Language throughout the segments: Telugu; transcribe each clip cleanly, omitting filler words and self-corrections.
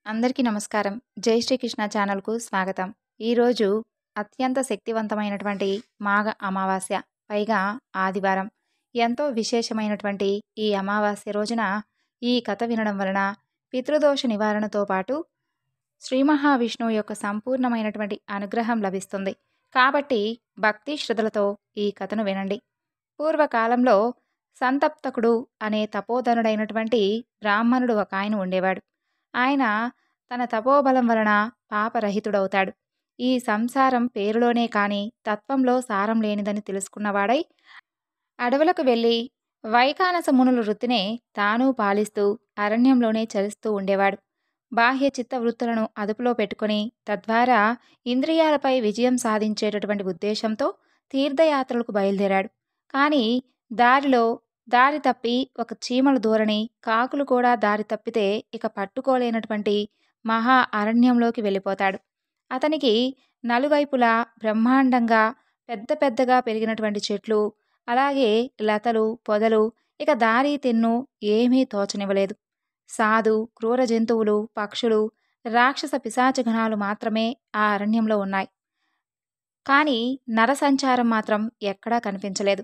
అందరికీ నమస్కారం. జై శ్రీకృష్ణ ఛానల్‌కు స్వాగతం. ఈరోజు అత్యంత శక్తివంతమైనటువంటి మాఘ అమావాస్య, పైగా ఆదివారం. ఎంతో విశేషమైనటువంటి ఈ అమావాస్య రోజున ఈ కథ వినడం వలన పితృదోష నివారణతో పాటు శ్రీ మహావిష్ణువు యొక్క సంపూర్ణమైనటువంటి అనుగ్రహం లభిస్తుంది. కాబట్టి భక్తి శ్రద్ధలతో ఈ కథను వినండి. పూర్వకాలంలో సంతప్తకుడు అనే తపోధనుడైనటువంటి బ్రాహ్మణుడు ఒక ఆయన ఉండేవాడు. ఆయన తన తపోబలం వలన పాపరహితుడవుతాడు. ఈ సంసారం పేరులోనే కాని తత్వంలో సారం లేనిదని తెలుసుకున్నవాడై అడవులకు వెళ్ళి వైఖానస మునుల వృత్తినే తాను పాలిస్తూ అరణ్యంలోనే చరిస్తూ ఉండేవాడు. బాహ్య చిత్త వృత్తులను అదుపులో పెట్టుకుని తద్వారా ఇంద్రియాలపై విజయం సాధించేటటువంటి ఉద్దేశంతో తీర్థయాత్రలకు బయలుదేరాడు. కానీ దారి తప్పి ఒక చీమల ధోరణి కాకులు కూడా దారి తప్పితే ఇక పట్టుకోలేనటువంటి మహా అరణ్యంలోకి వెళ్ళిపోతాడు. అతనికి నలువైపులా బ్రహ్మాండంగా పెద్ద పెద్దగా పెరిగినటువంటి చెట్లు, అలాగే లతలు, పొదలు, ఇక దారి తెన్ను ఏమీ తోచనివ్వలేదు. సాధు, క్రూర జంతువులు, పక్షులు, రాక్షస పిశాచగణాలు మాత్రమే ఆ అరణ్యంలో ఉన్నాయి. కానీ నరసంచారం మాత్రం ఎక్కడా కనిపించలేదు.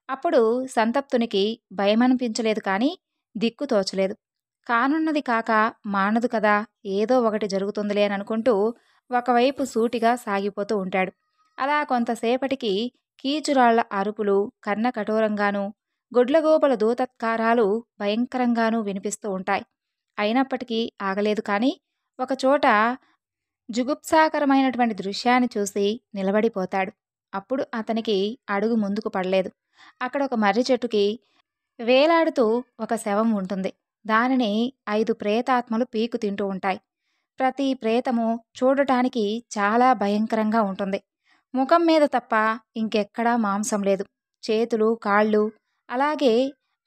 అప్పుడు సంతప్తునికి భయమనిపించలేదు, కానీ దిక్కు తోచలేదు. కానున్నది కాక మానదు కదా, ఏదో ఒకటి జరుగుతుందిలే అని అనుకుంటూ ఒకవైపు సూటిగా సాగిపోతూ ఉంటాడు. అలా కొంతసేపటికి కీచురాళ్ల అరుపులు కర్ణ కఠోరంగానూ, గుడ్లగోపల దూతత్కారాలు భయంకరంగానూ వినిపిస్తూ ఉంటాయి. అయినప్పటికీ ఆగలేదు. కానీ ఒకచోట జుగుప్సాకరమైనటువంటి దృశ్యాన్ని చూసి నిలబడిపోతాడు. అప్పుడు అతనికి అడుగు ముందుకు పడలేదు. అక్కడ ఒక మర్రి చెట్టుకి వేలాడుతూ ఒక శవం ఉంటుంది. దానిని 5 ప్రేతాత్మలు పీకు తింటూ ఉంటాయి. ప్రతి ప్రేతము చూడటానికి చాలా భయంకరంగా ఉంటుంది. ముఖం మీద తప్ప ఇంకెక్కడా మాంసం లేదు. చేతులు, కాళ్ళు, అలాగే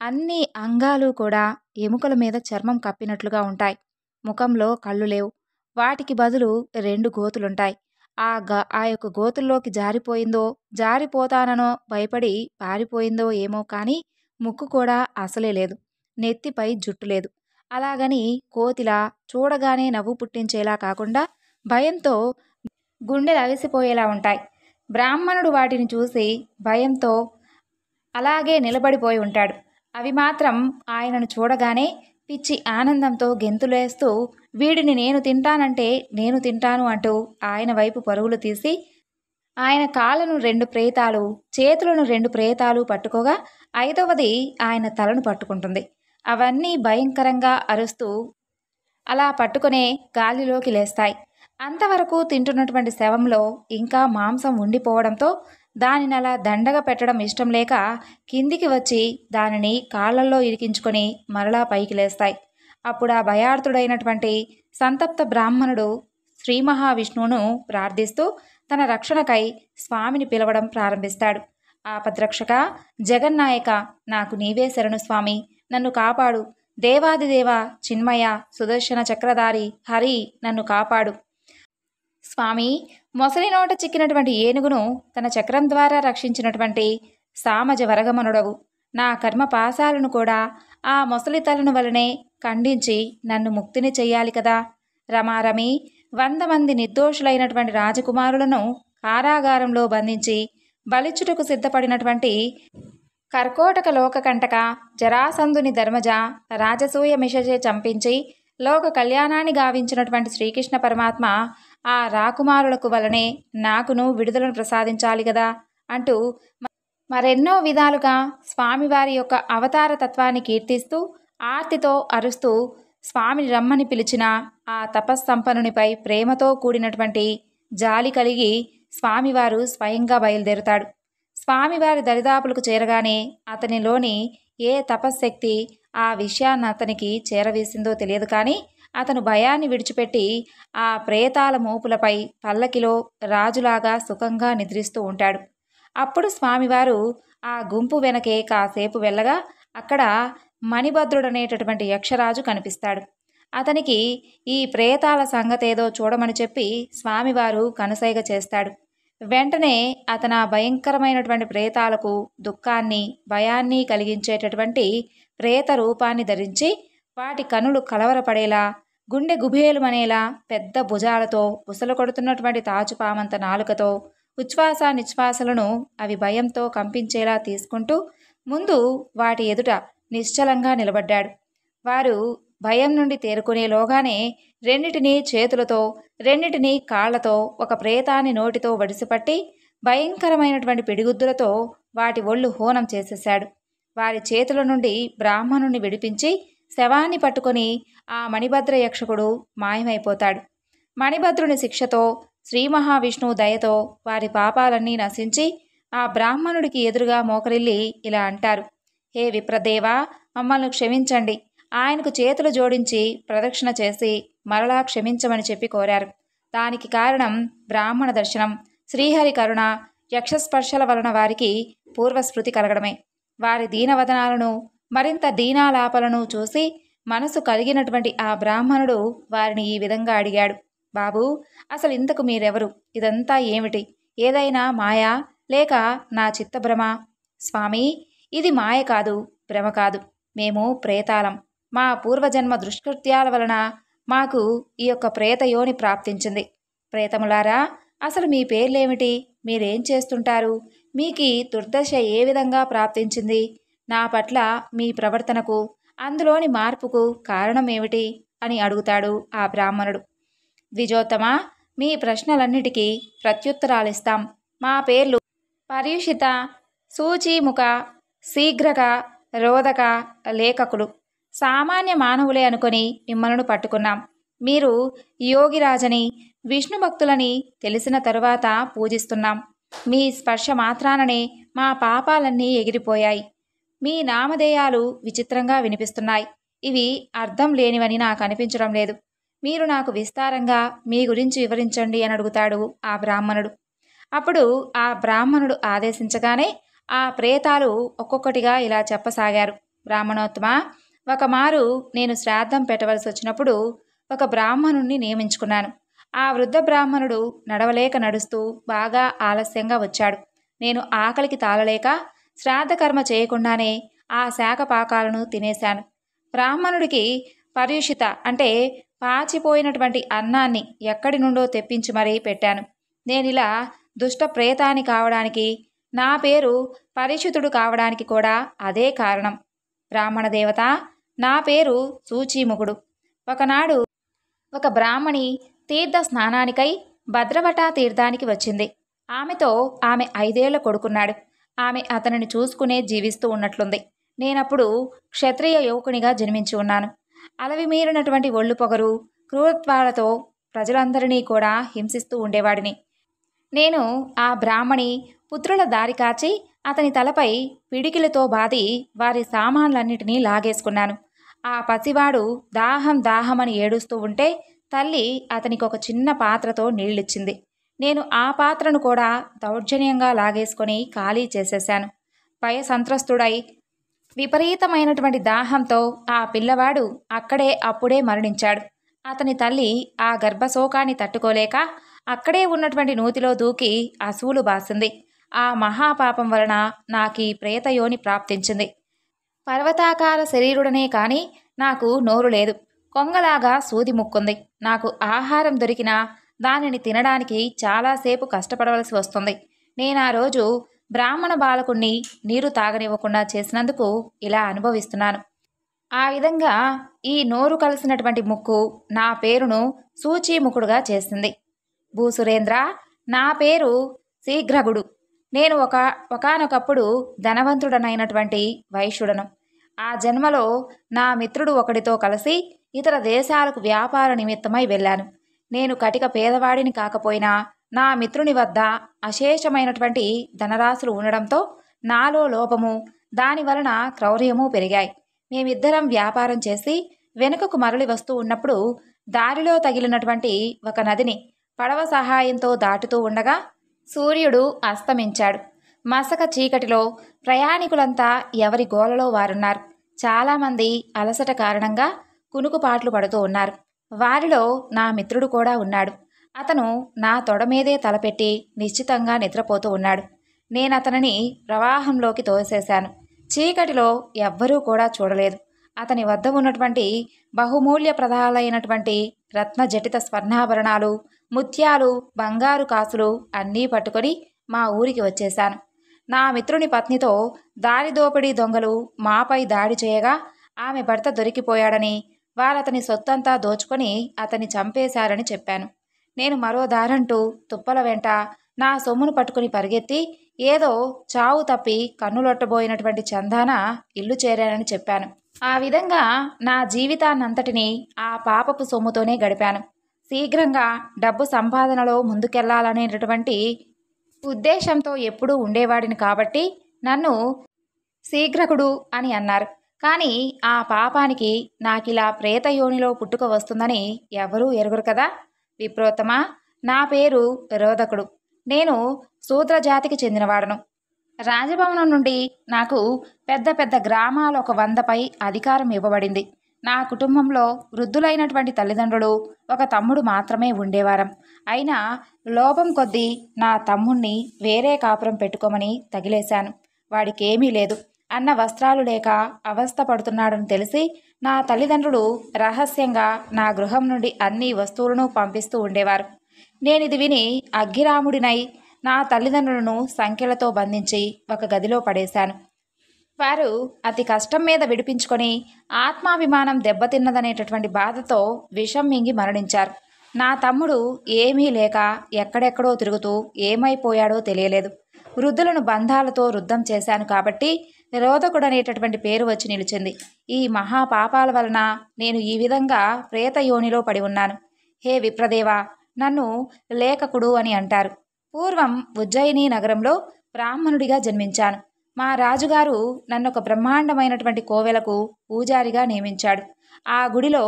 అన్ని అంగాలు కూడా ఎముకల మీద చర్మం కప్పినట్లుగా ఉంటాయి. ముఖంలో కళ్ళు లేవు. వాటికి బదులు 2 గోతులుంటాయి. ఆ యొక్క గోతుల్లోకి జారిపోతాననో భయపడి పారిపోయిందో ఏమో, కానీ ముక్కు కూడా అసలే లేదు. నెత్తిపై జుట్టు లేదు. అలాగని కోతిలా చూడగానే నవ్వు పుట్టించేలా కాకుండా భయంతో గుండెలు అవిసిపోయేలా ఉంటాయి. బ్రాహ్మణుడు వాటిని చూసి భయంతో అలాగే నిలబడిపోయి ఉంటాడు. అవి మాత్రం ఆయనను చూడగానే పిచ్చి ఆనందంతో గెంతులేస్తూ వీడిని నేను తింటానంటే నేను తింటాను అంటూ ఆయన వైపు పరుగులు తీసి ఆయన కాళ్ళను 2 ప్రేతాలు, చేతులను 2 ప్రేతాలు పట్టుకోగా 5వది ఆయన తలను పట్టుకుంటుంది. అవన్నీ భయంకరంగా అరుస్తూ అలా పట్టుకునే గాలిలోకి లేస్తాయి. అంతవరకు తింటున్నటువంటి శవంలో ఇంకా మాంసం ఉండిపోవడంతో దానిని అలా దండగా పెట్టడం ఇష్టం లేక కిందికి వచ్చి దానిని కాళ్ళల్లో ఇరికించుకొని మరలా పైకి లేస్తాయి. అప్పుడు ఆ భయార్తుడైనటువంటి సంతప్త బ్రాహ్మణుడు శ్రీ మహావిష్ణువును ప్రార్థిస్తూ తన రక్షణకై స్వామిని పిలవడం ప్రారంభిస్తాడు. ఆపద్రక్షక, జగన్నాయక, నాకు నీవే శరణు స్వామి, నన్ను కాపాడు. దేవాదిదేవ, చిన్మయ, సుదర్శన చక్రధారి హరి, నన్ను కాపాడు. స్వామి, మొసలి నోట చిక్కినటువంటి ఏనుగును తన చక్రం ద్వారా రక్షించినటువంటి సామజ వరగమనుడవు. నా కర్మ పాశాలను కూడా ఆ మొసలి తలను వలనే ఖండించి నన్ను ముక్తిని చెయ్యాలి కదా. రమారమి 100 మంది నిర్దోషులైనటువంటి రాజకుమారులను కారాగారంలో బంధించి బలిచ్చుటకు సిద్ధపడినటువంటి కర్కోటక లోకకంటక జరాసంధుని ధర్మజ రాజసూయ మిషచే చంపించి లోక కళ్యాణాన్ని గావించినటువంటి శ్రీకృష్ణ పరమాత్మ ఆ రాకుమారులకు వలనే నాకును విడుదలను ప్రసాదించాలి కదా అంటూ మరెన్నో విధాలుగా స్వామివారి యొక్క అవతార తత్వాన్ని కీర్తిస్తూ ఆర్తితో అరుస్తూ స్వామిని రమ్మని పిలిచిన ఆ తపస్సంపన్నునిపై ప్రేమతో కూడినటువంటి జాలి కలిగి స్వామివారు స్వయంగా బయలుదేరుతాడు. స్వామివారి దరిదాపులకు చేరగానే అతనిలోని ఏ తపశ్శక్తి ఆ విషయాన్ని అతనికి చేరవేసిందో తెలియదు, కానీ అతను భయాన్ని విడిచిపెట్టి ఆ ప్రేతాల మోపులపై పల్లకిలో రాజులాగా సుఖంగా నిద్రిస్తూ ఉంటాడు. అప్పుడు స్వామివారు ఆ గుంపు వెనకే కాసేపు వెళ్ళగా అక్కడ మణిభద్రుడనేటటువంటి యక్షరాజు కనిపిస్తాడు. అతనికి ఈ ప్రేతాల సంగతేదో చూడమని చెప్పి స్వామివారు కనుసైగ చేస్తాడు. వెంటనే అతను ఆ భయంకరమైనటువంటి ప్రేతాలకు దుఃఖాన్ని, భయాన్ని కలిగించేటటువంటి ప్రేత రూపాన్ని ధరించి వాటి కనులు కలవరపడేలా గుండె గుబేలుమనేలా పెద్ద భుజాలతో బుసలు కొడుతున్నటువంటి తాచుపామంత నాలుకతో ఉచ్ఛ్వాస నిశ్వాసలను అవి భయంతో కంపించేలా తీసుకుంటూ ముందు వాటి ఎదుట నిశ్చలంగా నిలబడ్డాడు. వారు భయం నుండి తేరుకునేలోగానే రెండిటినీ చేతులతో రెండిటినీ కాళ్లతో ఒక ప్రేతాన్ని నోటితో వడిసిపట్టి భయంకరమైనటువంటి పిడిగుద్దులతో వాటి ఒళ్ళు హోనం చేసేశాడు. వారి చేతుల నుండి బ్రాహ్మణుణ్ణి విడిపించి శవాన్ని పట్టుకొని ఆ మణిభద్ర యక్షకుడు మాయమైపోతాడు. మణిభద్రుని శిక్షతో శ్రీ మహావిష్ణువు దయతో వారి పాపాలన్నీ నశించి ఆ బ్రాహ్మణుడికి ఎదురుగా మోకరిల్లి ఇలా అంటారు: హే విప్రదేవా, మమ్మల్ని క్షమించండి. ఆయనకు చేతులు జోడించి ప్రదక్షిణ చేసి మరలా క్షమించమని చెప్పి కోరారు. దానికి కారణం బ్రాహ్మణ దర్శనం, శ్రీహరి కరుణ, యక్షస్పర్శల వలన వారికి పూర్వస్మృతి కలగడమే. వారి దీనవదనాలను మరింత దీనాలాపలను చూసి మనసు కలిగినటువంటి ఆ బ్రాహ్మణుడు వారిని ఈ విధంగా అడిగాడు: బాబూ, అసలు ఇంతకు మీరెవరు? ఇదంతా ఏమిటి? ఏదైనా మాయా లేక నా చిత్తభ్రమ? స్వామి, ఇది మాయ కాదు, భ్రమ కాదు. మేము ప్రేతాలం. మా పూర్వజన్మ దుష్కృత్యాల వలన మాకు ఈ యొక్క ప్రేతయోని ప్రాప్తించింది. ప్రేతములారా, అసలు మీ పేర్లేమిటి? మీరేం చేస్తుంటారు? మీకీ దుర్దశ ఏ విధంగా ప్రాప్తించింది? నా పట్ల మీ ప్రవర్తనకు, అందులోని మార్పుకు కారణం ఏమిటి అని అడుగుతాడు ఆ బ్రాహ్మణుడు. ద్విజోత్తమ, మీ ప్రశ్నలన్నిటికీ ప్రత్యుత్తరాలిస్తాం. మా పేర్లు పర్యుషిత, సూచీముఖ, శీఘ్రక, రోదక, లేఖకులు. సామాన్య మానవులే అనుకొని మిమ్మల్ని పట్టుకున్నాం. మీరు యోగిరాజని, విష్ణు భక్తులని తెలిసిన తరువాత పూజిస్తున్నాం. మీ స్పర్శ మాత్రాననే మా పాపాలన్నీ ఎగిరిపోయాయి. మీ నామధేయాలు విచిత్రంగా వినిపిస్తున్నాయి. ఇవి అర్థం లేనివని నాకు అనిపించడం లేదు. మీరు నాకు విస్తారంగా మీ గురించి వివరించండి అని అడుగుతాడు ఆ బ్రాహ్మణుడు. అప్పుడు ఆ బ్రాహ్మణుడు ఆదేశించగానే ఆ ప్రేతాలు ఒక్కొక్కటిగా ఇలా చెప్పసాగారు: బ్రాహ్మణోత్తమ, ఒకమారు నేను శ్రాద్ధం పెట్టవలసి వచ్చినప్పుడు ఒక బ్రాహ్మణుణ్ణి నియమించుకున్నాను. ఆ వృద్ధ బ్రాహ్మణుడు నడవలేక నడుస్తూ బాగా ఆలస్యంగా వచ్చాడు. నేను ఆకలికి తాళలేక శ్రాద్ధకర్మ చేయకుండానే ఆ శాఖపాకాలను తినేశాను. బ్రాహ్మణుడికి పర్యుషిత అంటే పాచిపోయినటువంటి అన్నాన్ని ఎక్కడి నుండో తెప్పించి మరీ పెట్టాను. నేనిలా దుష్ట ప్రేతాన్ని కావడానికి, నా పేరు పరిషితుడు కావడానికి కూడా అదే కారణం. బ్రాహ్మణ దేవత, నా పేరు సూచీముఖుడు. ఒకనాడు ఒక బ్రాహ్మణి తీర్థ స్నానానికై భద్రవట తీర్థానికి వచ్చింది. ఆమెతో ఆమె 5 ఏళ్ల కొడుకున్నాడు. ఆమె అతనిని చూసుకునే జీవిస్తూ ఉన్నట్లుంది. నేనప్పుడు క్షత్రియ యువకునిగా జన్మించి ఉన్నాను. అలవిమీరినటువంటి ఒళ్ళు పొగరు, క్రూరత్వాలతో ప్రజలందరినీ కూడా హింసిస్తూ ఉండేవాడిని. నేను ఆ బ్రాహ్మణి పుత్రుల దారి కాచి అతని తలపై పిడికిలతో బాది వారి సామాన్లన్నిటినీ లాగేసుకున్నాను. ఆ పసివాడు దాహం దాహమని ఏడుస్తూ ఉంటే తల్లి అతనికి ఒక చిన్న పాత్రతో నీళ్ళిచ్చింది. నేను ఆ పాత్రను కూడా దౌర్జన్యంగా లాగేసుకొని ఖాళీ చేసేశాను. భయసంత్రస్తుడై విపరీతమైనటువంటి దాహంతో ఆ పిల్లవాడు అప్పుడే మరణించాడు. అతని తల్లి ఆ గర్భశోకాన్ని తట్టుకోలేక అక్కడే ఉన్నటువంటి నూతిలో దూకి అసువులు బాసింది. ఆ మహాపాపం వలన నాకీ ప్రేతయోని ప్రాప్తించింది. పర్వతాకార శరీరుడనే కాని నాకు నోరు లేదు. కొంగలాగా సూది ముక్కుంది. నాకు ఆహారం దొరికినా దానిని తినడానికి చాలాసేపు కష్టపడవలసి వస్తుంది. నేనా రోజు బ్రాహ్మణ బాలకుణ్ణి నీరు తాగనివ్వకుండా చేసినందుకు ఇలా అనుభవిస్తున్నాను. ఆ విధంగా ఈ నోరు కలిసినటువంటి ముక్కు నా పేరును సూచీముఖుడుగా చేసింది. భూసురేంద్ర, నా పేరు శీఘ్రగుడు. నేను ఒకానొకప్పుడు ధనవంతుడనైనటువంటి వైశ్యుడను. ఆ జన్మలో నా మిత్రుడు ఒకడితో కలిసి ఇతర దేశాలకు వ్యాపార నిమిత్తమై వెళ్ళాను. నేను కటిక పేదవాడిని కాకపోయినా నా మిత్రుని వద్ద అశేషమైనటువంటి ధనరాశులు ఉండడంతో నాలో లోపము, దానివలన క్రౌర్యము పెరిగాయి. మేమిద్దరం వ్యాపారం చేసి వెనుకకు మరలి వస్తూ ఉన్నప్పుడు దారిలో తగిలినటువంటి ఒక నదిని పడవ సహాయంతో దాటుతూ ఉండగా సూర్యుడు అస్తమించాడు. మసక చీకటిలో ప్రయాణికులంతా ఎవరి గోలలో వారున్నారు. చాలామంది అలసట కారణంగా కునుకుపాట్లు పడుతూ ఉన్నారు. వారిలో నా మిత్రుడు కూడా ఉన్నాడు. అతను నా తొడ మీదే తలపెట్టి నిశ్చితంగా నిద్రపోతూ ఉన్నాడు. నేనతనిని ప్రవాహంలోకి తోసేశాను. చీకటిలో ఎవ్వరూ కూడా చూడలేదు. అతని వద్ద ఉన్నటువంటి బహుమూల్య ప్రదాలైనటువంటి రత్న జటిత స్వర్ణాభరణాలు, ముత్యాలు, బంగారు కాసులు అన్నీ పట్టుకొని మా ఊరికి వచ్చేశాను. నా మిత్రుని పత్నితో దారి దోపిడీ దొంగలు మాపై దాడి చేయగా ఆమె భర్త దొరికిపోయాడని, వారతని సొత్తంతా దోచుకొని అతన్ని చంపేశారని చెప్పాను. నేను మరో దారంటూ తుప్పల వెంట నా సొమ్మును పట్టుకుని పరిగెత్తి ఏదో చావు తప్పి కన్నులొట్టబోయినటువంటి చందాన ఇల్లు చేరానని చెప్పాను. ఆ విధంగా నా జీవితాన్నంతటినీ ఆ పాపపు సొమ్ముతోనే గడిపాను. శీఘ్రంగా డబ్బు సంపాదనలో ముందుకెళ్లాలనేటటువంటి ఉద్దేశంతో ఎప్పుడూ ఉండేవాడిని కాబట్టి నన్ను శీఘ్రకుడు అని అన్నారు. కానీ ఆ పాపానికి నాకిలా ప్రేతయోనిలో పుట్టుక వస్తుందని ఎవరూ ఎరుగరు కదా. విప్రోత్తమా, నా పేరు రోదకుడు. నేను శూద్రజాతికి చెందినవాడను. రాజభవనం నుండి నాకు పెద్ద పెద్ద గ్రామాలు 100పై అధికారం ఇవ్వబడింది. నా కుటుంబంలో వృద్ధులైనటువంటి తల్లిదండ్రులు, ఒక తమ్ముడు మాత్రమే ఉండేవారం. అయినా లోపం కొద్దీ నా తమ్ముణ్ణి వేరే కాపురం పెట్టుకోమని తగిలేశాను. వాడికేమీ లేదు, అన్న వస్త్రాలు లేక అవస్థ పడుతున్నాడని తెలిసి నా తల్లిదండ్రులు రహస్యంగా నా గృహం నుండి అన్ని వస్తువులను పంపిస్తూ ఉండేవారు. నేనిది విని అగ్గిరాముడినై నా తల్లిదండ్రులను సంఖ్యలతో బంధించి ఒక గదిలో పడేశాను. వారు అతి కష్టం మీద విడిపించుకొని ఆత్మాభిమానం దెబ్బతిన్నదనేటటువంటి బాధతో విషం మింగి మరణించారు. నా తమ్ముడు ఏమీ లేక ఎక్కడెక్కడో తిరుగుతూ ఏమైపోయాడో తెలియలేదు. వృద్ధులను బంధాలతో రుద్ధం చేశాను కాబట్టి రోదకుడనేటటువంటి పేరు వచ్చి నిలిచింది. ఈ మహాపాపాల వలన నేను ఈ విధంగా ప్రేతయోనిలో పడి ఉన్నాను. హే విప్రదేవా, నన్ను లేఖకుడు అని అంటారు. పూర్వం ఉజ్జయిని నగరంలో బ్రాహ్మణుడిగా జన్మించాను. మా రాజుగారు నన్ను ఒక బ్రహ్మాండమైనటువంటి కోవెలకు పూజారిగా నియమించాడు. ఆ గుడిలో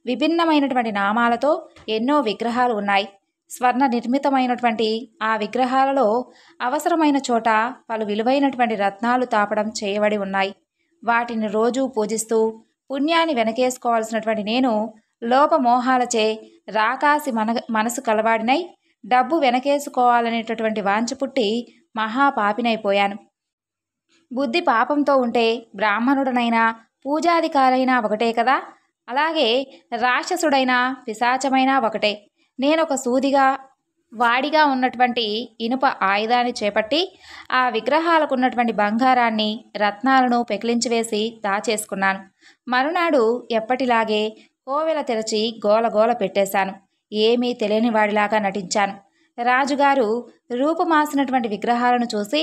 విభిన్నమైనటువంటి నామాలతో ఎన్నో విగ్రహాలు ఉన్నాయి. స్వర్ణ నిర్మితమైనటువంటి ఆ విగ్రహాలలో అవసరమైన చోట పలు విలువైనటువంటి రత్నాలు తాపడం చేయబడి ఉన్నాయి. వాటిని రోజూ పూజిస్తూ పుణ్యాన్ని వెనకేసుకోవాల్సినటువంటి నేను లోపమోహాలచే రాకాసి మనసు కలవాడినై డబ్బు వెనకేసుకోవాలనేటటువంటి వాంఛ పుట్టి మహాపాపినైపోయాను. బుద్ధి పాపంతో ఉంటే బ్రాహ్మణుడనైనా పూజాధికారైనా ఒకటే కదా. అలాగే రాక్షసుడైనా పిశాచమైనా ఒకటే. నేనొక సూదిగా వాడిగా ఉన్నటువంటి ఇనుప ఆయుధాన్ని చేపట్టి ఆ విగ్రహాలకు ఉన్నటువంటి బంగారాన్ని, రత్నాలను పెకిలించివేసి దాచేసుకున్నాను. మరునాడు ఎప్పటిలాగే కోవెల తెరచి గోలగోల పెట్టేశాను. ఏమీ తెలియని వాడిలాగా నటించాను. రాజుగారు రూపుమాసినటువంటి విగ్రహాలను చూసి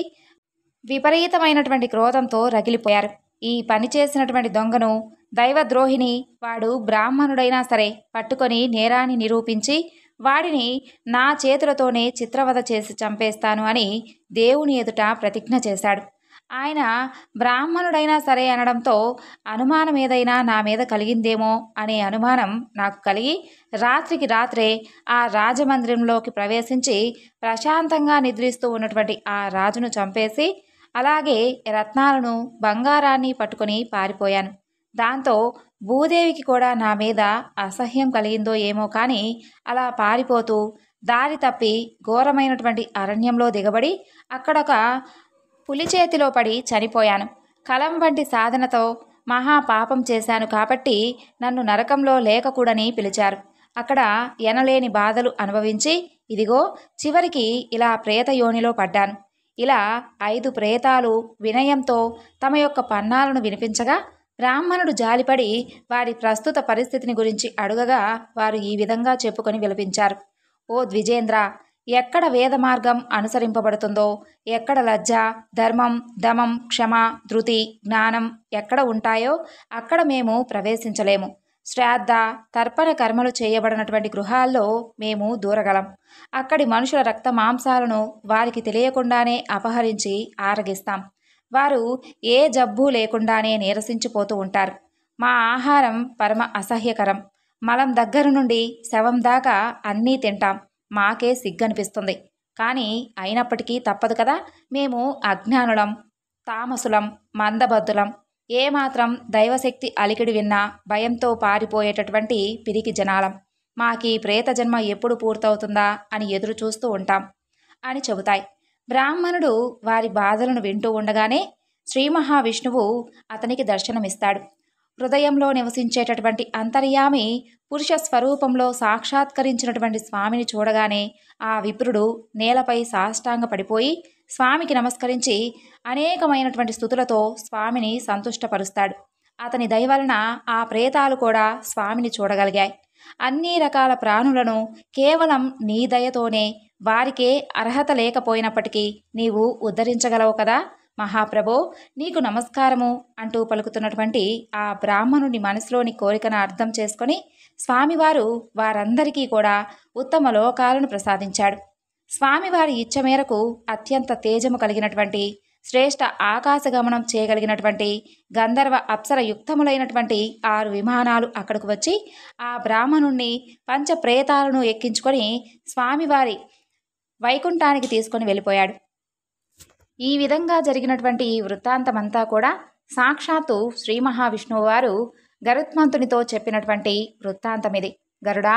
విపరీతమైనటువంటి క్రోధంతో రగిలిపోయారు. ఈ పని చేసినటువంటి దొంగను, దైవద్రోహిని, వాడు బ్రాహ్మణుడైనా సరే పట్టుకొని నేరాన్ని నిరూపించి వాడిని నా చేతులతోనే చిత్రవధ చేసి చంపేస్తాను అని దేవుని ఎదుట ప్రతిజ్ఞ చేశాడు. ఆయన బ్రాహ్మణుడైనా సరే అనడంతో అనుమానం ఏదైనా నా మీద కలిగిందేమో అనే అనుమానం నాకు కలిగి రాత్రికి రాత్రే ఆ రాజమందిరంలోకి ప్రవేశించి ప్రశాంతంగా నిద్రిస్తూ ఉన్నటువంటి ఆ రాజును చంపేసి అలాగే రత్నాలను, బంగారాన్ని పట్టుకొని పారిపోయాను. దాంతో భూదేవికి కూడా నా మీద అసహ్యం కలిగిందో ఏమో కానీ అలా పారిపోతూ దారి తప్పి ఘోరమైనటువంటి అరణ్యంలో దిగబడి అక్కడొక పులి చేతిలో పడి చనిపోయాను. కలం వంటి సాధనతో మహాపాపం చేశాను కాబట్టి నన్ను నరకంలో లేఖకుడని పిలిచారు. అక్కడ ఎనలేని బాధలు అనుభవించి ఇదిగో చివరికి ఇలా ప్రేతయోనిలో పడ్డాను. ఇలా 5 ప్రేతాలు వినయంతో తమ యొక్క పన్నాలను వినిపించగా బ్రాహ్మణుడు జాలిపడి వారి ప్రస్తుత పరిస్థితిని గురించి అడుగగా వారు ఈ విధంగా చెప్పుకొని విలపించారు. ఓ ద్విజేంద్ర, ఎక్కడ వేద మార్గం అనుసరింపబడుతుందో, ఎక్కడ లజ్జ, ధర్మం, దమం, క్షమ, ధృతి, జ్ఞానం ఎక్కడ ఉంటాయో అక్కడ మేము ప్రవేశించలేము. శ్రాద్ధ, తర్పణ కర్మలు చేయబడినటువంటి గృహాల్లో మేము దూరగలం. అక్కడి మనుషుల రక్త మాంసాలను వారికి తెలియకుండానే అపహరించి ఆరగిస్తాం. వారు ఏ జబ్బు లేకుండానే నీరసించిపోతూ ఉంటారు. మా ఆహారం పరమ అసహ్యకరం. మలం దగ్గర నుండి శవం దాకా అన్నీ తింటాం. మాకే సిగ్గనిపిస్తుంది. కానీ అయినప్పటికీ తప్పదు కదా. మేము అజ్ఞానులం, తామసులం, మందబద్ధులం. ఏమాత్రం దైవశక్తి అలికిడి విన్నా భయంతో పారిపోయేటటువంటి పిరికి జనాలం. మాకీ ప్రేత జన్మ ఎప్పుడు పూర్తవుతుందా అని ఎదురు చూస్తూ ఉంటాం అని చెబుతాయి. బ్రాహ్మణుడు వారి బాధలను వింటూ ఉండగానే శ్రీ మహావిష్ణువు అతనికి దర్శనమిస్తాడు. హృదయంలో నివసించేటటువంటి అంతర్యామి పురుష స్వరూపంలో సాక్షాత్కరించినటువంటి స్వామిని చూడగానే ఆ విప్రుడు నేలపై సాష్టాంగ పడిపోయి స్వామికి నమస్కరించి అనేకమైనటువంటి స్తుతులతో స్వామిని సంతుష్టపరుస్తాడు. అతని దయ వలన ఆ ప్రేతాలు కూడా స్వామిని చూడగలిగాయి. అన్ని రకాల ప్రాణులను కేవలం నీ దయతోనే, వారికే అర్హత లేకపోయినప్పటికీ నీవు ఉద్ధరించగలవు కదా మహాప్రభో, నీకు నమస్కారము అంటూ పలుకుతున్నటువంటి ఆ బ్రాహ్మణుని మనసులోని కోరికను అర్థం చేసుకొని స్వామివారు వారందరికీ కూడా ఉత్తమ లోకాలను ప్రసాదించాడు. స్వామివారి ఇచ్చ మేరకు అత్యంత తేజము కలిగినటువంటి శ్రేష్ఠ ఆకాశగమనం చేయగలిగినటువంటి గంధర్వ అప్సర యుక్తములైనటువంటి 6 విమానాలు అక్కడకు వచ్చి ఆ బ్రాహ్మణుణ్ణి పంచప్రేతాలను ఎక్కించుకొని స్వామివారి వైకుంఠానికి తీసుకొని వెళ్ళిపోయాడు. ఈ విధంగా జరిగినటువంటి ఈ వృత్తాంతమంతా కూడా సాక్షాత్తు శ్రీ మహావిష్ణువు వారు గరుత్మంతునితో చెప్పినటువంటి వృత్తాంతం ఇది. గరుడా,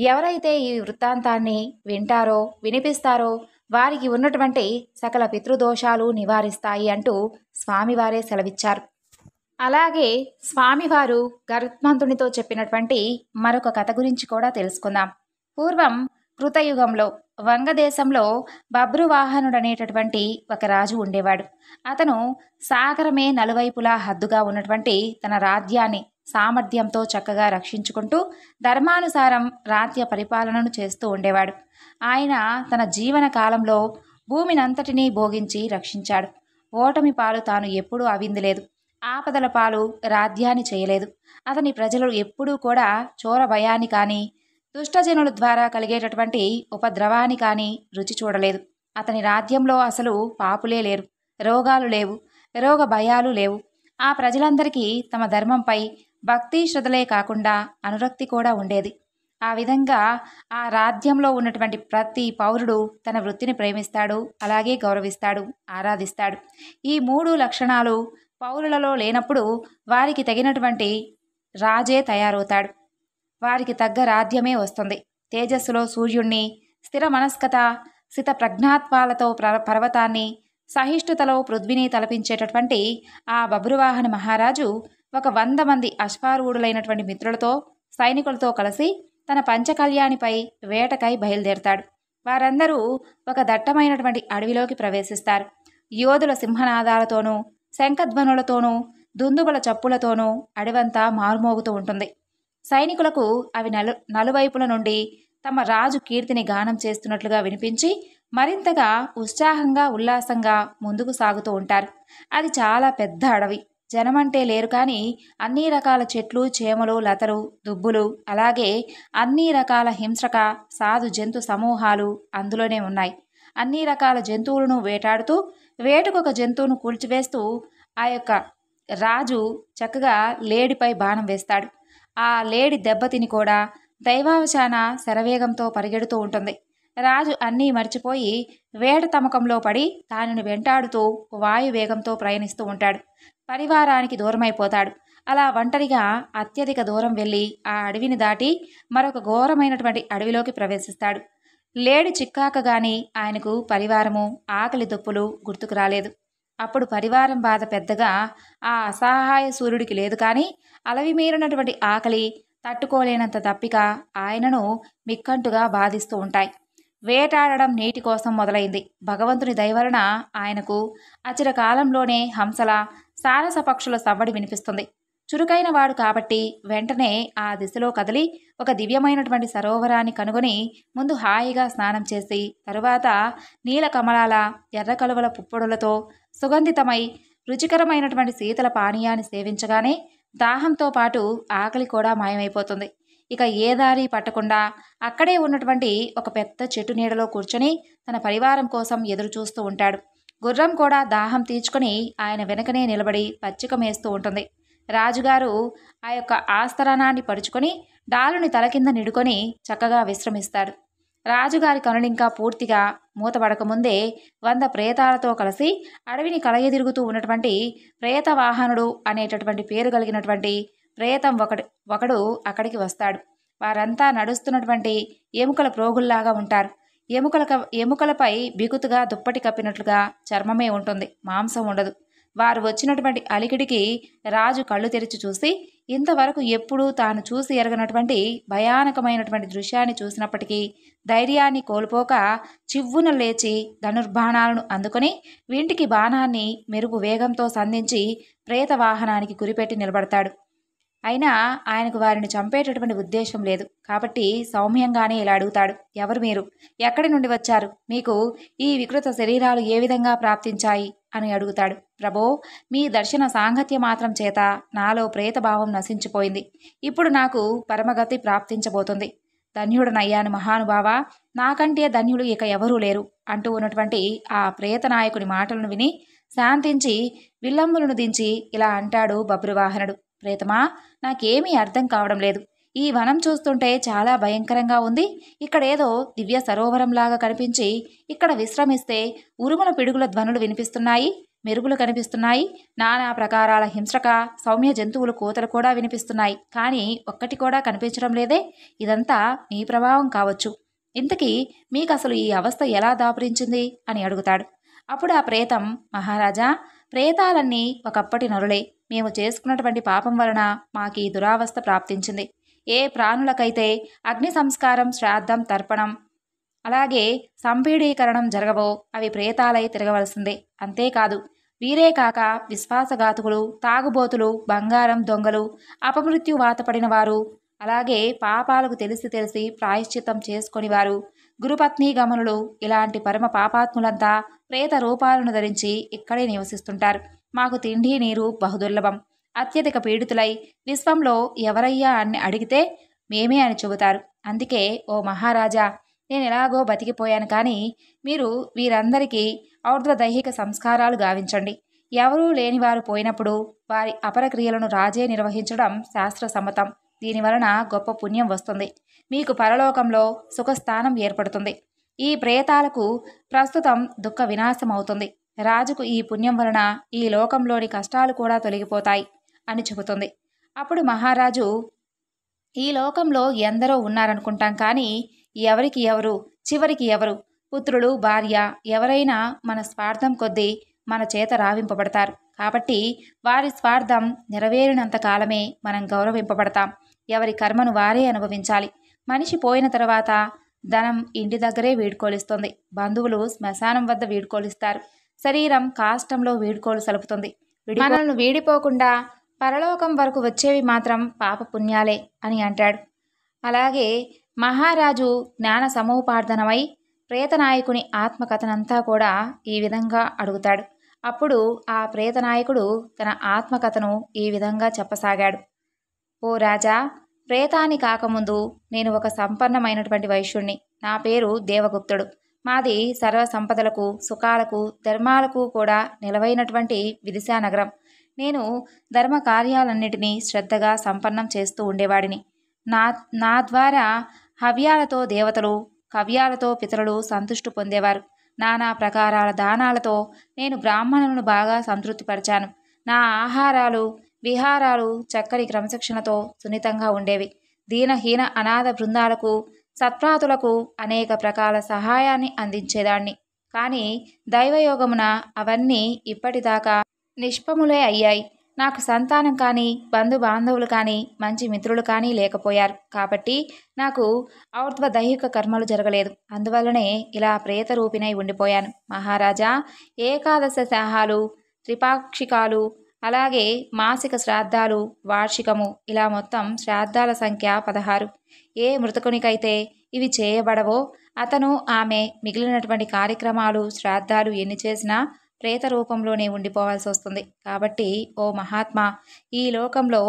ఎవరైతే ఈ వృత్తాంతాన్ని వింటారో వినిపిస్తారో వారికి ఉన్నటువంటి సకల పితృదోషాలు నివారిస్తాయి అంటూ స్వామివారే సెలవిచ్చారు. అలాగే స్వామివారు గరుత్మంతునితో చెప్పినటువంటి మరొక కథ గురించి కూడా తెలుసుకుందాం. పూర్వం కృతయుగంలో వంగదేశంలో బభ్రువాహనుడనేటటువంటి ఒక రాజు ఉండేవాడు. అతను సాగరమే నలువైపులా హద్దుగా ఉన్నటువంటి తన రాజ్యాన్ని సామర్థ్యంతో చక్కగా రక్షించుకుంటూ ధర్మానుసారం రాజ్య పరిపాలనను చేస్తూ ఉండేవాడు. ఆయన తన జీవన కాలంలో భూమినంతటినీ భోగించి రక్షించాడు. ఓటమి పాలు తాను ఎప్పుడూ అవిందలేదు. ఆపదల పాలు రాజ్యాన్ని చేయలేదు. అతని ప్రజలు ఎప్పుడూ కూడా చోర భయాన్ని కానీ దుష్టజనుల ద్వారా కలిగేటటువంటి ఉపద్రవాన్ని కానీ రుచి చూడలేదు. అతని రాజ్యంలో అసలు పాపులే లేరు, రోగాలు లేవు, రోగ భయాలు లేవు. ఆ ప్రజలందరికీ తమ ధర్మంపై భక్తి శ్రద్ధలే కాకుండా అనురక్తి కూడా ఉండేది. ఆ విధంగా ఆ రాజ్యంలో ఉన్నటువంటి ప్రతి పౌరుడు తన వృత్తిని ప్రేమిస్తాడు, అలాగే గౌరవిస్తాడు, ఆరాధిస్తాడు. ఈ 3 లక్షణాలు పౌరులలో లేనప్పుడు వారికి తగినటువంటి రాజే తయారవుతాడు. వారికి తగ్గ రాజ్యమే వస్తుంది. తేజస్సులో సూర్యుణ్ణి, స్థిర మనస్కత, సిత ప్రజ్ఞాత్వాలతో పర్వతాన్ని, సహిష్ణుతలో పృథ్వీని తలపించేటటువంటి ఆ బభ్రువాహన మహారాజు ఒక 100 మంది అశ్వారూఢులైనటువంటి మిత్రులతో సైనికులతో కలిసి తన పంచకళ్యాణిపై వేటకై బయలుదేరతాడు. వారందరూ ఒక దట్టమైనటువంటి అడవిలోకి ప్రవేశిస్తారు. యోధుల సింహనాదాలతోనూ శంఖధ్వనులతోనూ దుందుబల చప్పులతోనూ అడవంతా మారుమోగుతూ ఉంటుంది. సైనికులకు అవి నలువైపుల నుండి తమ రాజు కీర్తిని గానం చేస్తున్నట్లుగా వినిపించి మరింతగా ఉత్సాహంగా ఉల్లాసంగా ముందుకు సాగుతూ ఉంటారు. అది చాలా పెద్ద అడవి. జనమంటే లేరు, కానీ అన్ని రకాల చెట్లు, చేమలు, లతలు, దుబ్బులు, అలాగే అన్ని రకాల హింస్రక సాధు జంతు సమూహాలు అందులోనే ఉన్నాయి. అన్ని రకాల జంతువులను వేటాడుతూ వేటుకొక జంతువును కూల్చివేస్తూ ఆ యొక్క రాజు చక్కగా లేడిపై బాణం వేస్తాడు. ఆ లేడి దెబ్బతిని కూడా దైవావశాన శరవేగంతో పరిగెడుతూ ఉంటుంది. రాజు అన్నీ మర్చిపోయి వేట తమకంలో పడి దానిని వెంటాడుతూ వాయువేగంతో ప్రయాణిస్తూ ఉంటాడు. పరివారానికి దూరమైపోతాడు. అలా ఒంటరిగా అత్యధిక దూరం వెళ్ళి ఆ అడవిని దాటి మరొక ఘోరమైనటువంటి అడవిలోకి ప్రవేశిస్తాడు. లేడి చిక్కాక గాని ఆయనకు పరివారము, ఆకలి దొప్పులు గుర్తుకు రాలేదు. అప్పుడు పరివారం బాధ పెద్దగా ఆ అసహాయ సూర్యుడికి లేదు, కానీ అలవిమీరినటువంటి ఆకలి, తట్టుకోలేనంత దప్పిక ఆయనను మిక్కంటుగా బాధిస్తూ ఉంటాయి. వేటాడడం నీటి కోసం మొదలైంది. భగవంతుని దయవలన ఆయనకు అచిరకాలంలోనే హంసల, సారస పక్షుల సవ్వడి వినిపిస్తుంది. చురుకైన వాడు కాబట్టి వెంటనే ఆ దిశలో కదిలి ఒక దివ్యమైనటువంటి సరోవరాన్ని కనుగొని ముందు హాయిగా స్నానం చేసి తరువాత నీల కమలాల, ఎర్ర కలువల పుప్పొడులతో సుగంధితమై రుచికరమైనటువంటి శీతల పానీయాన్ని సేవించగానే దాహంతో పాటు ఆకలి కూడా మాయమైపోతుంది. ఇక ఏ దారి పట్టకుండా అక్కడే ఉన్నటువంటి ఒక పెద్ద చెట్టు నీడలో కూర్చొని తన పరివారం కోసం ఎదురు చూస్తూ ఉంటాడు. గుర్రం కూడా దాహం తీర్చుకొని ఆయన వెనకనే నిలబడి పచ్చిక మేస్తూ ఉంటుంది. రాజుగారు ఆ యొక్క ఆస్తరణాన్ని పరుచుకొని డాలుని తల కింద నిడుకొని చక్కగా విశ్రమిస్తాడు. రాజుగారి కనులింకా పూర్తిగా మూతపడకముందే 100 ప్రేతాలతో కలిసి అడవిని కలయదిరుగుతూ ఉన్నటువంటి ప్రేతవాహనుడు అనేటటువంటి పేరు కలిగినటువంటి ప్రేతం ఒకడు అక్కడికి వస్తాడు. వారంతా నడుస్తున్నటువంటి ఎముకల ప్రోగుల్లాగా ఉంటారు. ఎముకలపై బిగుతుగా దుప్పటి కప్పినట్లుగా చర్మమే ఉంటుంది, మాంసం ఉండదు. వారు వచ్చినటువంటి అలికిడికి రాజు కళ్ళు తెరిచి చూసి ఇంతవరకు ఎప్పుడూ తాను చూసి ఎరగనటువంటి భయానకమైనటువంటి దృశ్యాన్ని చూసినప్పటికీ ధైర్యాన్ని కోల్పోక చివ్వున లేచి ధనుర్బాణాలను అందుకొని వింటికి బాణాన్ని మెరుపు వేగంతో సంధించి ప్రేత వాహనానికి గురిపెట్టి నిలబడతాడు. అయినా ఆయనకు వారిని చంపేటటువంటి ఉద్దేశం లేదు. కాబట్టి సౌమ్యంగానే ఇలా అడుగుతాడు, ఎవరు మీరు? ఎక్కడి నుండి వచ్చారు? మీకు ఈ వికృత శరీరాలు ఏ విధంగా ప్రాప్తించాయి అని అడుగుతాడు. ప్రభో, మీ దర్శన సాంగత్య మాత్రం చేత నాలో ప్రేతభావం నశించిపోయింది. ఇప్పుడు నాకు పరమగతి ప్రాప్తించబోతుంది. ధన్యుడనయ్యాను మహానుభావా, నాకంటే ధన్యులు ఇక ఎవరూ లేరు అంటూ ఉన్నటువంటి ఆ ప్రేత నాయకుని మాటలను విని శాంతించి విల్లంబులను దించి ఇలా అంటాడు బబ్రువాహనుడు. ప్రేతమా, నాకేమీ అర్థం కావడం లేదు. ఈ వనం చూస్తుంటే చాలా భయంకరంగా ఉంది. ఇక్కడేదో దివ్య సరోవరంలాగా కనిపించి ఇక్కడ విశ్రమిస్తే ఉరుముల పిడుగుల ధ్వనులు వినిపిస్తున్నాయి, మెరుగులు కనిపిస్తున్నాయి, నానా ప్రకారాల హింస్రక సౌమ్య జంతువులు కోతలు కూడా వినిపిస్తున్నాయి. కానీ ఒక్కటి కూడా కనిపించడం లేదే. ఇదంతా మీ ప్రభావం కావచ్చు. ఇంతకీ మీకు అసలు ఈ అవస్థ ఎలా దాపురించింది అని అడుగుతాడు. అప్పుడు ఆ ప్రేతం, మహారాజా, ప్రేతాలన్నీ ఒకప్పటి నరులే. మేము చేసుకున్నటువంటి పాపం వలన మాకు ఈ దురావస్థ ప్రాప్తించింది. ఏ ప్రాణులకైతే అగ్ని సంస్కారం, శ్రాద్ధం, తర్పణం అలాగే సంపీడీకరణం జరగవో అవి ప్రేతాలై తిరగవలసిందే. అంతేకాదు, వీరే కాక విశ్వాసఘాతుకులు, తాగుబోతులు, బంగారం దొంగలు, అపమృత్యు వాతపడిన వారు, అలాగే పాపాలకు తెలిసి ప్రాయశ్చిత్తం చేసుకొని వారు, గురుపత్ని గమనులు, ఇలాంటి పరమ పాపాత్ములంతా ప్రేత రూపాలను ధరించి ఇక్కడే నివసిస్తుంటారు. మాకు తిండి నీరు బహుదుర్లభం. అత్యధిక పీడితులై విశ్వంలో ఎవరయ్యా అని అడిగితే మేమే అని చెబుతారు. అందుకే ఓ మహారాజా, నేను ఎలాగో బతికిపోయాను. కానీ మీరు వీరందరికీ ఔర్ధ్వదైహిక సంస్కారాలు గావించండి. ఎవరూ లేనివారు పోయినప్పుడు వారి అపరక్రియలను రాజే నిర్వహించడం శాస్త్ర సమ్మతం. దీనివలన గొప్ప పుణ్యం వస్తుంది. మీకు పరలోకంలో సుఖస్థానం ఏర్పడుతుంది. ఈ ప్రేతాలకు ప్రస్తుతం దుఃఖ వినాశం అవుతుంది. రాజుకు ఈ పుణ్యం వలన ఈ లోకంలోని కష్టాలు కూడా తొలగిపోతాయి అని చెబుతుంది. అప్పుడు మహారాజు, ఈ లోకంలో ఎందరో ఉన్నారనుకుంటాం, కానీ ఎవరికి ఎవరు, చివరికి ఎవరు? పుత్రులు, భార్య, ఎవరైనా మన స్వార్థం కొద్దీ మన చేత రావింపబడతారు. కాబట్టి వారి స్వార్థం నెరవేరినంత కాలమే మనం గౌరవింపబడతాం. ఎవరి కర్మను వారే అనుభవించాలి. మనిషి పోయిన తర్వాత ధనం ఇంటి దగ్గరే వీడ్కోలిస్తుంది. బంధువులు శ్మశానం వద్ద వీడ్కోలిస్తారు. శరీరం కాష్టంలో వీడ్కోలు సలుపుతుంది. మనల్ని వీడిపోకుండా పరలోకం వరకు వచ్చేవి మాత్రం పాపపుణ్యాలే అని అంటాడు. అలాగే మహారాజు జ్ఞాన సమూపార్ధనమై ప్రేతనాయకుని ఆత్మకథనంతా కూడా ఈ విధంగా అడుగుతాడు. అప్పుడు ఆ ప్రేతనాయకుడు తన ఆత్మకథను ఈ విధంగా చెప్పసాగాడు. ఓ రాజా, ప్రేతాన్ని కాకముందు నేను ఒక సంపన్నమైనటువంటి వైశ్యుణ్ణి. నా పేరు దేవగుప్తుడు. మాది సర్వ సంపదలకు, సుఖాలకు, ధర్మాలకు కూడా నిలవైనటువంటి విదిశానగరం. నేను ధర్మ కార్యాలన్నిటినీ శ్రద్ధగా సంపన్నం చేస్తూ ఉండేవాడిని. నా ద్వారా హవ్యాలతో దేవతలు, కవ్యాలతో పితరులు సంతృష్టి పొందేవారు. నానా ప్రకారాల దానాలతో నేను బ్రాహ్మణులను బాగా సంతృప్తిపరిచాను. నా ఆహారాలు, విహారాలు చక్కని క్రమశిక్షణతో సున్నితంగా ఉండేవి. దీనహీన అనాథ బృందాలకు, సత్ప్రాతులకు అనేక ప్రకార సహాయాన్ని అందించేదాన్ని. కానీ దైవయోగమున అవన్నీ ఇప్పటిదాకా నిష్ఫలములే అయ్యాయి. నాకు సంతానం కానీ, బంధుబాంధవులు కానీ, మంచి మిత్రులు కానీ లేకపోయారు. కాబట్టి నాకు ఔర్ధ్వదైహిక కర్మలు జరగలేదు. అందువల్లనే ఇలా ప్రేతరూపిణై ఉండిపోయాను. మహారాజా, ఏకాదశ శాహాలు, త్రిపాక్షికాలు, అలాగే మాసిక శ్రాద్ధాలు, వార్షికము, ఇలా మొత్తం శ్రాద్ధాల సంఖ్య 16. ఏ మృతకునికైతే ఇవి చేయబడవో అతను, ఆమె మిగిలినటువంటి కార్యక్రమాలు, శ్రాద్ధాలు ఎన్ని చేసినా ప్రేత రూపంలోనే ఉండిపోవాల్సి వస్తుంది. కాబట్టి ఓ మహాత్మా, ఈ లోకంలో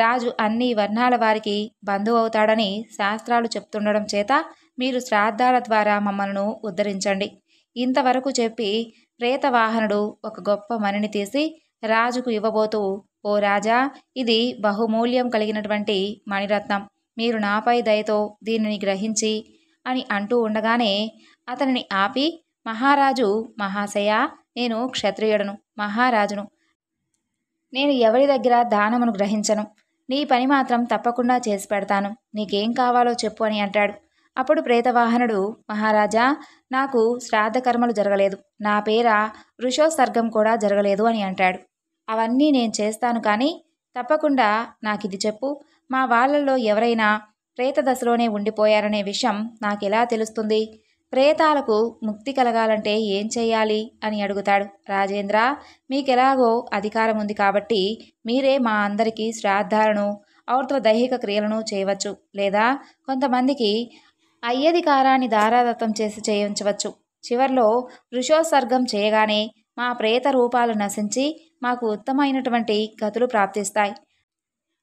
రాజు అన్ని వర్ణాల వారికి బంధువు అవుతాడని శాస్త్రాలు చెప్తుండడం చేత మీరు శ్రాద్ధాల ద్వారా మమ్మల్ని ఉద్ధరించండి. ఇంతవరకు చెప్పి ప్రేతవాహనుడు ఒక గొప్ప మణిని తీసి రాజుకు ఇవ్వబోతూ, ఓ రాజా, ఇది బహుమూల్యం కలిగినటువంటి మణిరత్నం. మీరు నాపై దయతో దీనిని గ్రహించి అని అంటూ ఉండగానే అతనిని ఆపి, మహారాజు, మహాశయ, నేను క్షత్రియుడను, మహారాజును. నేను ఎవరి దగ్గర దానమును గ్రహించను. నీ పని మాత్రం తప్పకుండా చేసి పెడతాను. నీకేం కావాలో చెప్పు అని అంటాడు. అప్పుడు ప్రేతవాహనుడు, మహారాజా, నాకు శ్రాద్ధకర్మలు జరగలేదు. నా పేర వృషోత్సర్గం కూడా జరగలేదు అని అంటాడు. అవన్నీ నేను చేస్తాను, కానీ తప్పకుండా నాకిది చెప్పు. మా వాళ్ళల్లో ఎవరైనా ప్రేత దశలోనే ఉండిపోయారనే విషయం నాకెలా తెలుస్తుంది? ప్రేతాలకు ముక్తి కలగాలంటే ఏం చెయ్యాలి అని అడుగుతాడు. రాజేంద్ర, మీకెలాగో అధికారం ఉంది కాబట్టి మీరే మా అందరికీ శ్రాద్ధాలను ఔర్ధ్వదైహిక క్రియలను చేయవచ్చు. లేదా కొంతమందికి అయ్యధికారాన్ని దారాదత్తం చేసి చేయించవచ్చు. చివర్లో వృషోత్సర్గం చేయగానే మా ప్రేత రూపాలు నశించి మాకు ఉత్తమైనటువంటి గతులు ప్రాప్తిస్తాయి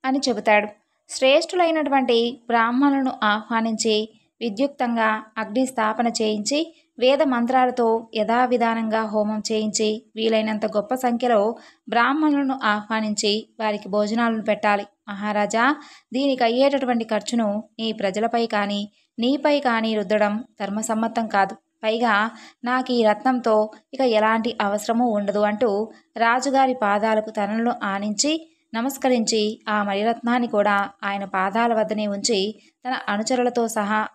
అని చెబుతాడు. శ్రేష్ఠులైనటువంటి బ్రాహ్మణులను ఆహ్వానించి విద్యుక్తంగా అగ్ని స్థాపన చేయించి వేద మంత్రాలతో యథావిధానంగా హోమం చేయించి వీలైనంత గొప్ప సంఖ్యలో బ్రాహ్మణులను ఆహ్వానించి వారికి భోజనాలను పెట్టాలి. మహారాజా, దీనికి అయ్యేటటువంటి ఖర్చును నీ ప్రజలపై కానీ నీపై కానీ రుద్దడం ధర్మసమ్మతం కాదు. పైగా నాకు ఈ రత్నంతో ఇక ఎలాంటి అవసరమూ ఉండదు అంటూ రాజుగారి పాదాలకు తనను ఆనించి నమస్కరించి ఆ మణిరత్నాన్ని కూడా ఆయన పాదాల వద్దనే ఉంచి తన అనుచరులతో సహా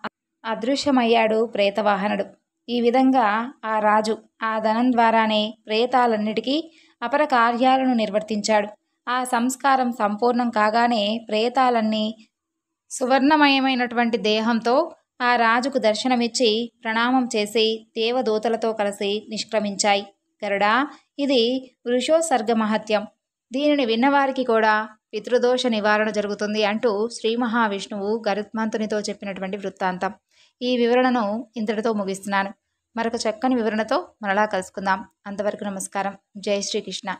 అదృశ్యమయ్యాడు ప్రేతవాహనుడు. ఈ విధంగా ఆ రాజు ఆ ధనం ద్వారానే ప్రేతాలన్నిటికీ అపర కార్యాలను నిర్వర్తించాడు. ఆ సంస్కారం సంపూర్ణం కాగానే ప్రేతాలన్నీ సువర్ణమయమైనటువంటి దేహంతో ఆ రాజుకు దర్శనమిచ్చి ప్రణామం చేసి దేవదూతలతో కలిసి నిష్క్రమించాయి. గరుడా, ఇది వృషోత్సర్గ మహత్యం. దీనిని విన్నవారికి కూడా పితృదోష నివారణ జరుగుతుంది అంటూ శ్రీ మహావిష్ణువు గరుత్మంతునితో చెప్పినటువంటి వృత్తాంతం. ఈ వివరణను ఇంతటితో ముగిస్తున్నాను. మరొక చక్కని వివరణతో మరలా కలుసుకుందాం. అంతవరకు నమస్కారం. జై శ్రీకృష్ణ.